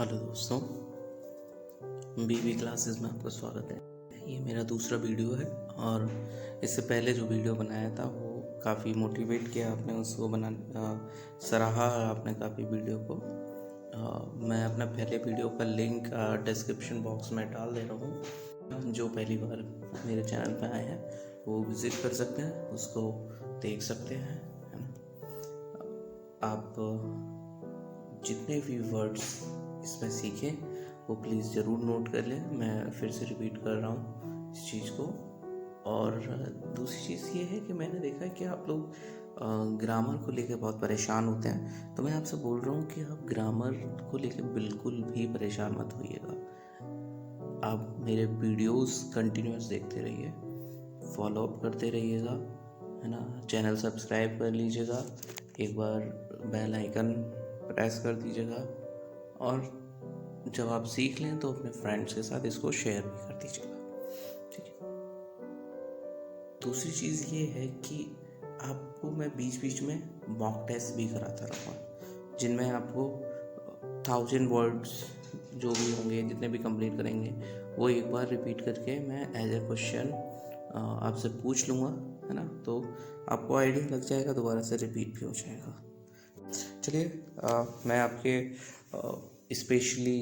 Hello दोस्तों, बीबी classes में आपका स्वागत है। ये मेरा दूसरा वीडियो है और इससे पहले जो वीडियो बनाया था वो काफ़ी मोटिवेट किया आपने उसको सराहा आपने काफ़ी वीडियो को। मैं अपना पहले वीडियो का लिंक डिस्क्रिप्शन बॉक्स में डाल दे रहा हूँ। जो पहली बार मेरे चैनल पे आए हैं वो विज़िट कर सकते हैं, उसको देख सकते हैं, है ना। आप जितने भी वर्ड्स इसमें सीखें वो प्लीज़ ज़रूर नोट कर लें। मैं फिर से रिपीट कर रहा हूँ इस चीज़ को। और दूसरी चीज़ ये है कि मैंने देखा है कि आप लोग ग्रामर को लेकर बहुत परेशान होते हैं, तो मैं आपसे बोल रहा हूँ कि आप ग्रामर को लेकर बिल्कुल भी परेशान मत होइएगा। आप मेरे वीडियोस कंटिन्यूस देखते रहिए, फॉलो अप करते रहिएगा, है ना। चैनल सब्सक्राइब कर लीजिएगा, एक बार बेल आइकन प्रेस कर दीजिएगा और जब आप सीख लें तो अपने फ्रेंड्स के साथ इसको शेयर भी कर दीजिएगा, ठीक है। दूसरी चीज़ ये है कि आपको मैं बीच बीच में मॉक टेस्ट भी कराता रहूँगा, जिनमें आपको 1000 वर्ड्स जो भी होंगे, जितने भी कंप्लीट करेंगे, वो एक बार रिपीट करके मैं एज ए क्वेश्चन आपसे पूछ लूँगा, है ना। तो आपको आइडिया लग जाएगा, दोबारा से रिपीट भी हो जाएगा। चलिए, मैं आपके स्पेशली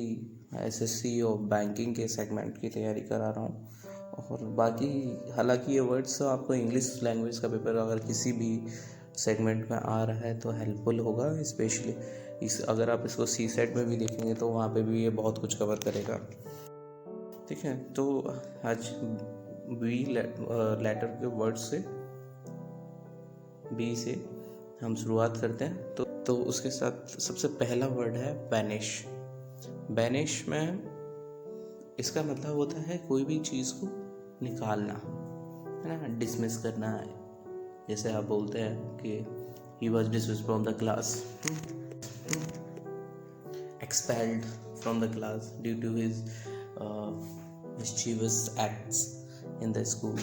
एसएससी और बैंकिंग के सेगमेंट की तैयारी करा रहा हूँ। और बाकी हालांकि ये वर्ड्स आपको इंग्लिश लैंग्वेज का पेपर अगर किसी भी सेगमेंट में आ रहा है तो हेल्पफुल होगा। स्पेशली अगर आप इसको सी सेट में भी देखेंगे तो वहाँ पे भी ये बहुत कुछ कवर करेगा, ठीक है। तो आज बी लेटर के वर्ड से, बी से हम शुरुआत करते हैं। तो उसके साथ सबसे पहला वर्ड है बैनिश। बैनिश में इसका मतलब होता है कोई भी चीज़ को निकालना, है ना, डिसमिस करना है। जैसे आप बोलते हैं कि he was dismiss from the class, expelled from the class due to his mischievous acts in the school.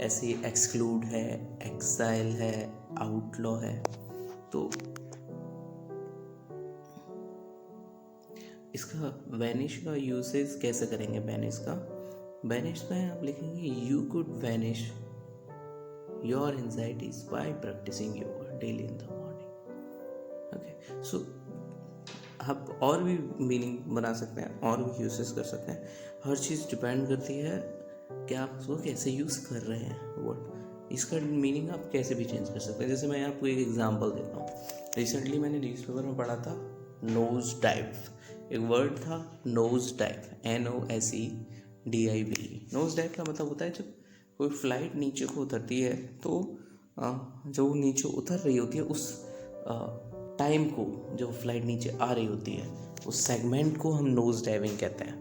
ऐसे एक्सक्लूड है, एक्साइल है, आउटलॉ है। तो इसका वैनिश का यूसेज कैसे करेंगे? वैनिश में आप लिखेंगे you could vanish your anxieties by practising yoga daily in the morning. Okay, so आप और भी मीनिंग बना सकते हैं, और भी यूसेज कर सकते हैं। हर चीज़ डिपेंड करती है कि आप उसको कैसे यूज़ कर रहे हैं वर्ड। इसका मीनिंग आप कैसे भी चेंज कर सकते हैं। जैसे मैं आपको एक एग्जांपल देता हूँ। रिसेंटली मैंने न्यूज़पेपर में पढ़ा था नोज डाइव। एक वर्ड था nose dive, NOSEDIV। Nose dive का मतलब होता है जब कोई फ्लाइट नीचे को उतरती है तो जब वो नीचे उतर रही होती है उस टाइम को, जब फ्लाइट नीचे आ रही होती है उस सेगमेंट को हम नोज डाइविंग कहते हैं।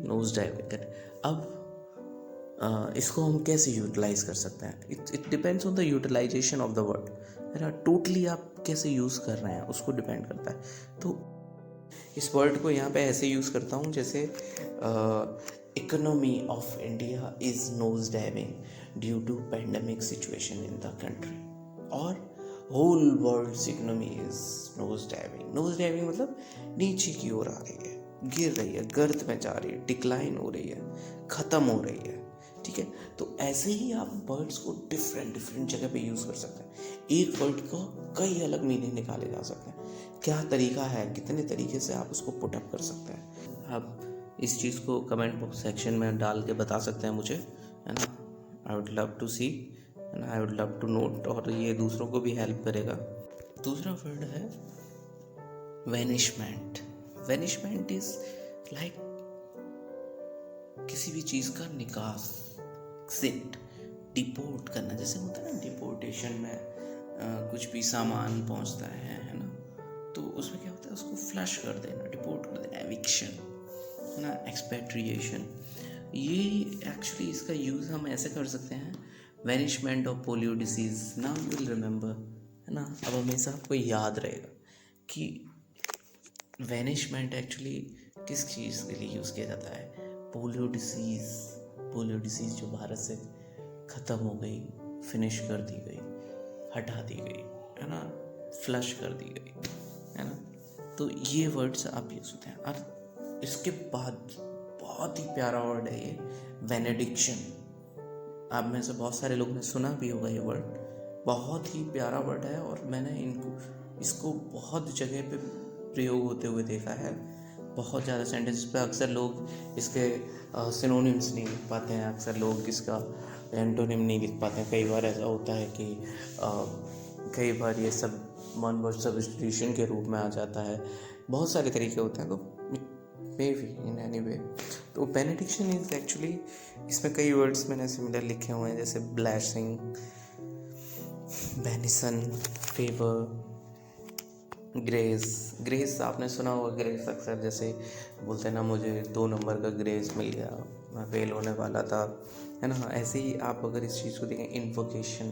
नोज डाइविंग कहते हैं। अब इसको हम कैसे यूटिलाइज कर सकते हैं? It depends on the utilisation of the word, है ना। टोटली आप कैसे यूज़ कर रहे हैं उसको डिपेंड करता है। तो इस वर्ड को यहाँ पे ऐसे यूज़ करता हूँ जैसे economy of India is nose diving due to pandemic situation in the country, और whole world economy is nose diving. Nose diving मतलब नीचे की ओर आ रही है, गिर रही है, गर्त में जा रही है, डिक्लाइन हो रही है, ख़त्म हो रही है, ठीक है। तो ऐसे ही आप वर्ड्स को डिफरेंट जगह पे यूज़ कर सकते हैं। एक वर्ड को कई अलग मीनिंग निकाले जा सकते हैं। क्या तरीका है, कितने तरीके से आप उसको पुट अप कर सकते हैं? आप इस चीज़ को कमेंट बॉक्स सेक्शन में डाल के बता सकते हैं मुझे, है ना। I would love to see, है ना, I would love to note, और ये दूसरों को भी हेल्प करेगा। दूसरा वर्ड है वैनिशमेंट। वैनिशमेंट इज लाइक किसी भी चीज़ का निकास, एग्जिट, डिपोर्ट करना। जैसे होता है ना डिपोर्टेशन में कुछ भी सामान पहुंचता है ना, तो उसमें क्या होता है, उसको फ्लश कर देना, डिपोर्ट कर देना, एविक्शन, है ना, एक्सपेट्रिएशन। ये एक्चुअली इसका यूज़ हम ऐसे कर सकते हैं, vanishment of polio disease. Now you will remember, है ना। अब हमेशा आपको याद रहेगा कि वैनिशमेंट एक्चुअली किस चीज़ के लिए यूज़ किया जाता है। पोलियो डिसीज़ जो भारत से ख़त्म हो गई, फिनिश कर दी गई, हटा दी गई, है ना, फ्लश कर दी गई, है ना। तो ये वर्ड्स आप यूज़ होते हैं। और इसके बाद बहुत ही प्यारा वर्ड है ये, बेनेडिक्शन। आप में से बहुत सारे लोग ने सुना भी होगा ये वर्ड, बहुत ही प्यारा वर्ड है और मैंने इसको बहुत जगह पे प्रयोग होते हुए देखा है। बहुत ज़्यादा सेंटेंस पे अक्सर लोग इसके सिनोनिम्स नहीं लिख पाते हैं, अक्सर लोग इसका एंटोनिम नहीं लिख पाते हैं। कई बार ऐसा होता है कि कई बार ये सब वन वर्ड सब्स्टिट्यूशन के रूप में आ जाता है। बहुत सारे तरीके होते हैं, तो may be in any way. तो बेनेडिक्शन इज एक्चुअली, इसमें कई वर्ड्स मैंने सिमिलर लिखे हुए हैं, जैसे ब्लेसिंग, बेनिसन, फेवर, ग्रेस। ग्रेस आपने सुना होगा, ग्रेस अक्सर जैसे बोलते हैं ना, मुझे 2 नंबर का ग्रेस मिल गया, मैं फेल होने वाला था, है ना। ऐसे ही आप अगर इस चीज़ को देखें, इन्वोकेशन,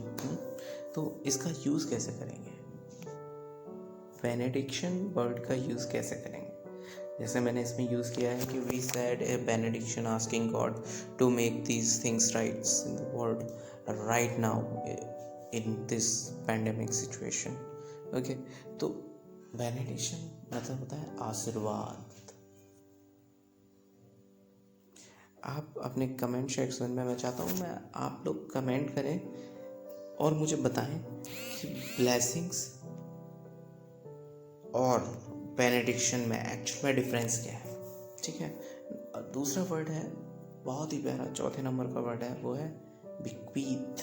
तो इसका यूज़ कैसे करेंगे, बेनेडिक्शन वर्ड का यूज़ कैसे करेंगे। जैसे मैंने इसमें यूज़ किया है कि we said a benediction asking God to make these things rights in the world right now in this pandemic situation. Okay, तो बेनेडिक्शन मतलब होता है आशीर्वाद। आप अपने कमेंट सेक्शन में, मैं चाहता हूँ मैं आप लोग कमेंट करें और मुझे बताएं कि ब्लेसिंग्स और बेनेडिक्शन में एक्चुअल में डिफरेंस क्या है, ठीक है। दूसरा वर्ड है बहुत ही प्यारा, चौथे नंबर का वर्ड है, वो है बिक्वीथ।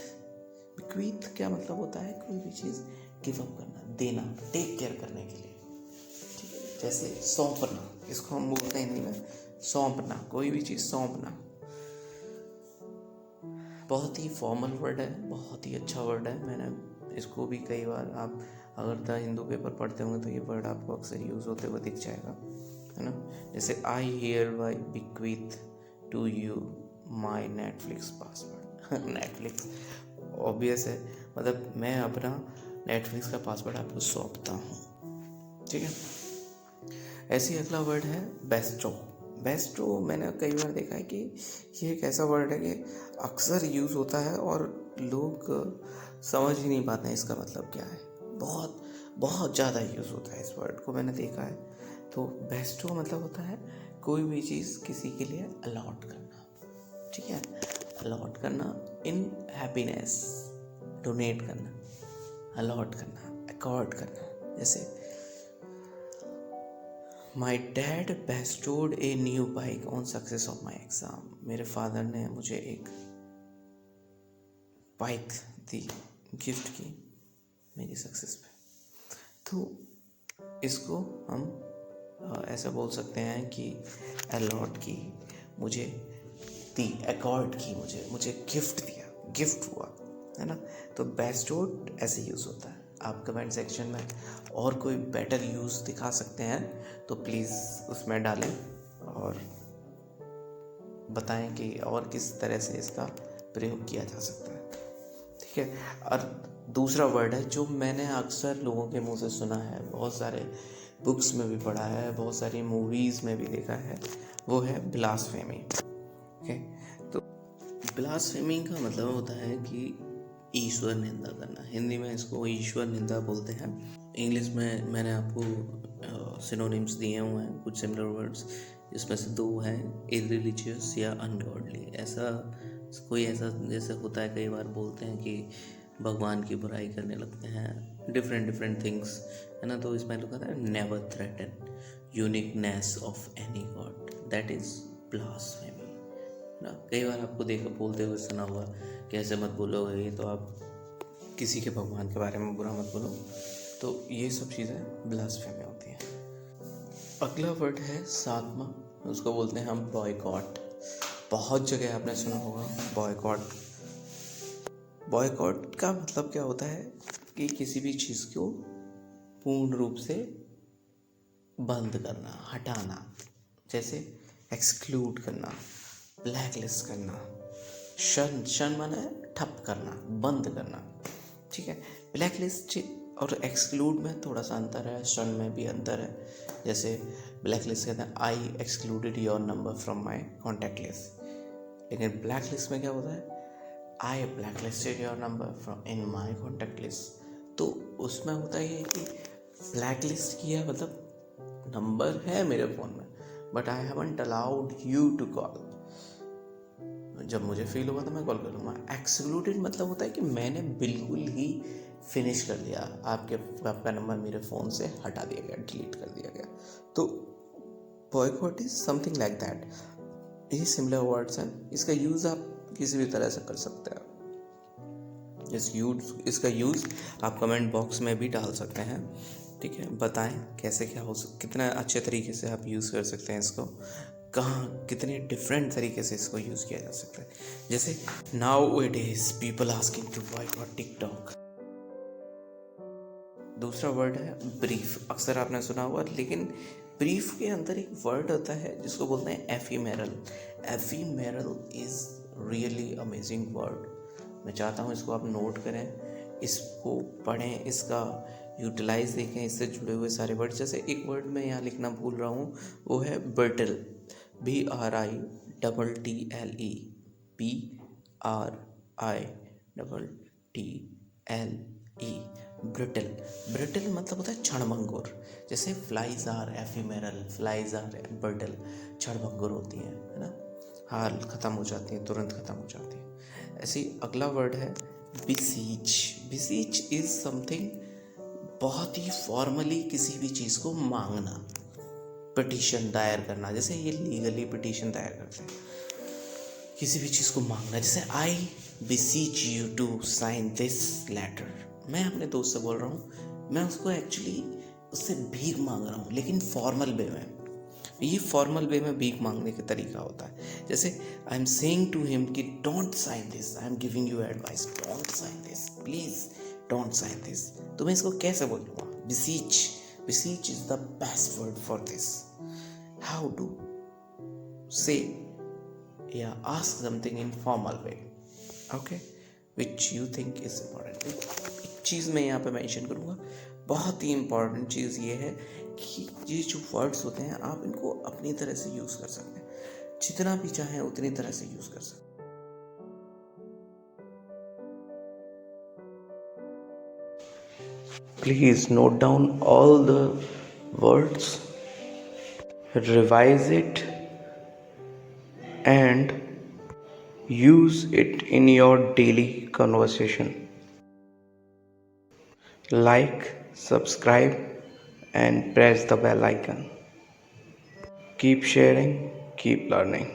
बिक्वीथ क्या मतलब होता है, कोई भी चीज़ गिव अप करना, देना, टेक केयर करने के लिए, ठीक है। जैसे सौंपना, इसको हम बोलते हैं हिंदी में सौंपना, कोई भी चीज़ सौंपना। बहुत ही फॉर्मल वर्ड है, बहुत ही अच्छा वर्ड है। मैंने इसको भी कई बार, आप अगर द हिंदू पेपर पढ़ते होंगे तो ये वर्ड आपको अक्सर यूज़ होते हुए दिख जाएगा, है ना। जैसे I hereby bequeath to you my Netflix password. Netflix obvious है, मतलब मैं अपना नेटफ्लिक्स का पासवर्ड आपको सौंपता हूँ, ठीक है। ऐसे ही अगला वर्ड है बेस्टो। बेस्टो मैंने कई बार देखा है कि ये एक ऐसा वर्ड है कि अक्सर यूज़ होता है और लोग समझ ही नहीं पाते हैं इसका मतलब क्या है। बहुत बहुत ज़्यादा यूज़ होता है इस वर्ड को, मैंने देखा है। तो बेस्टो मतलब होता है कोई भी चीज़ किसी के लिए अलॉट करना, ठीक है। अलॉट करना इन हैप्पीनेस, डोनेट करना, अलॉट करना, अकॉर्ड करना। जैसे my dad bestowed a new bike on success of my exam. मेरे फादर ने मुझे एक बाइक दी, गिफ्ट की मेरी सक्सेस पे। तो इसको हम ऐसा बोल सकते हैं कि अलॉट की, मुझे दी, अकॉर्ड की, मुझे गिफ्ट दिया, गिफ्ट हुआ, है ना। तो बेस्टोड ऐसे यूज़ होता है। आप कमेंट सेक्शन में और कोई बेटर यूज़ दिखा सकते हैं तो प्लीज़ उसमें डालें और बताएं कि और किस तरह से इसका प्रयोग किया जा सकता है, ठीक है। और दूसरा वर्ड है जो मैंने अक्सर लोगों के मुंह से सुना है, बहुत सारे बुक्स में भी पढ़ा है, बहुत सारी मूवीज़ में भी देखा है, वो है ब्लास्फेमी। ओके, तो ब्लास्फेमी का मतलब होता है कि ईश्वर निंदा करना। हिंदी में इसको ईश्वर निंदा बोलते हैं। इंग्लिश में मैंने आपको सिनोनिम्स दिए हुए हैं, कुछ सिमिलर वर्ड्स, जिसमें से 2 हैं इररिलीजियस या अनगॉडली। ऐसा कोई ऐसा जैसे होता है, कई बार बोलते हैं कि भगवान की बुराई करने लगते हैं, डिफरेंट थिंग्स, है ना। तो इसमें लिखा था never threaten uniqueness of any God, that is blasphemy, ना। कई बार आपको बोलते हुए सुना हुआ कि ऐसे मत बोलो, ये तो आप किसी के भगवान के बारे में बुरा मत बोलो। तो ये सब चीज़ें ब्लास्फेमी होती हैं। अगला वर्ड है 7वां, उसको बोलते हैं हम बॉयकॉट। बहुत जगह आपने सुना होगा बॉयकॉट। बॉयकॉट का मतलब क्या होता है कि किसी भी चीज़ को पूर्ण रूप से बंद करना, हटाना। जैसे एक्सक्लूड करना, ब्लैक लिस्ट करना, शन माने ठप करना, बंद करना, ठीक है। ब्लैक लिस्ट और एक्सक्लूड में थोड़ा सा अंतर है, शन में भी अंतर है। जैसे ब्लैक लिस्ट कहते हैं I excluded your number from my contact list, लेकिन ब्लैक लिस्ट में क्या होता है, I black listed your number from in my contact list. तो उसमें होता है कि ब्लैक लिस्ट किया मतलब नंबर है मेरे फ़ोन में, but I haven't allowed you to call. जब मुझे फील होगा तो मैं कॉल कर लूँगा। एक्सक्लूडेड मतलब होता है कि मैंने बिल्कुल ही फिनिश कर दिया, आपका नंबर मेरे फ़ोन से हटा दिया गया, डिलीट कर दिया गया। तो boycott is something like that. ये सिमिलर वर्ड्स हैं, इसका यूज़ आप किसी भी तरह से कर सकते हैं। इसका यूज़ आप कमेंट बॉक्स में भी डाल सकते हैं, ठीक है। बताएं कैसे क्या कितना अच्छे तरीके से आप यूज़ कर सकते हैं इसको, कहाँ कितने डिफरेंट तरीके से इसको यूज़ किया जा सकता है। जैसे now it is people asking to boycott TikTok. दूसरा वर्ड है ब्रीफ। अक्सर आपने सुना होगा, लेकिन ब्रीफ के अंदर एक वर्ड होता है जिसको बोलते हैं ephemeral. Ephemeral is really amazing word. मैं चाहता हूँ इसको आप नोट करें, इसको पढ़ें, इसका यूटिलाइज देखें, इससे जुड़े हुए सारे वर्ड। जैसे एक वर्ड मैं यहाँ लिखना भूल रहा हूँ, वो है brittle. BRITTLE। BRITTLE। Brittle. Brittle मतलब होता है क्षणभंगुर। जैसे flies are ephemeral, flies are brittle, क्षणभंगुर होती है ना, हाल ख़त्म हो जाती है, तुरंत ख़त्म हो जाती है। ऐसे ही अगला वर्ड है बिसीच। बिसीच इज समथिंग, बहुत ही फॉर्मली किसी भी चीज़ को मांगना, पिटीशन दायर करना। जैसे ये लीगली पिटीशन दायर करते हैं, किसी भी चीज़ को मांगना। जैसे I beseech you to sign this letter. मैं अपने दोस्त से बोल रहा हूँ, मैं उसको एक्चुअली उससे भीख मांग रहा हूँ, लेकिन फॉर्मल वे में। ये फॉर्मल वे में भीख मांगने का तरीका होता है। जैसे I am saying to him कि don't sign this, I am giving you advice, don't sign this, please don't sign this. तो मैं इसको कैसे बोलूँगा? Beseech. Beseech is the best word for this. How to say या ask something in formal way, okay, which you think is important. एक चीज़ मैं यहाँ पे मेंशन करूँगा, बहुत ही इम्पॉर्टेंट चीज़ ये है कि ये जो वर्ड्स होते हैं आप इनको अपनी तरह से यूज़ कर सकते हैं, जितना भी चाहें उतनी तरह से यूज़ कर सकते हैं। Please note down all the words, revise it, and use it in your daily conversation. Like, subscribe, and press the bell icon. Keep sharing, keep learning.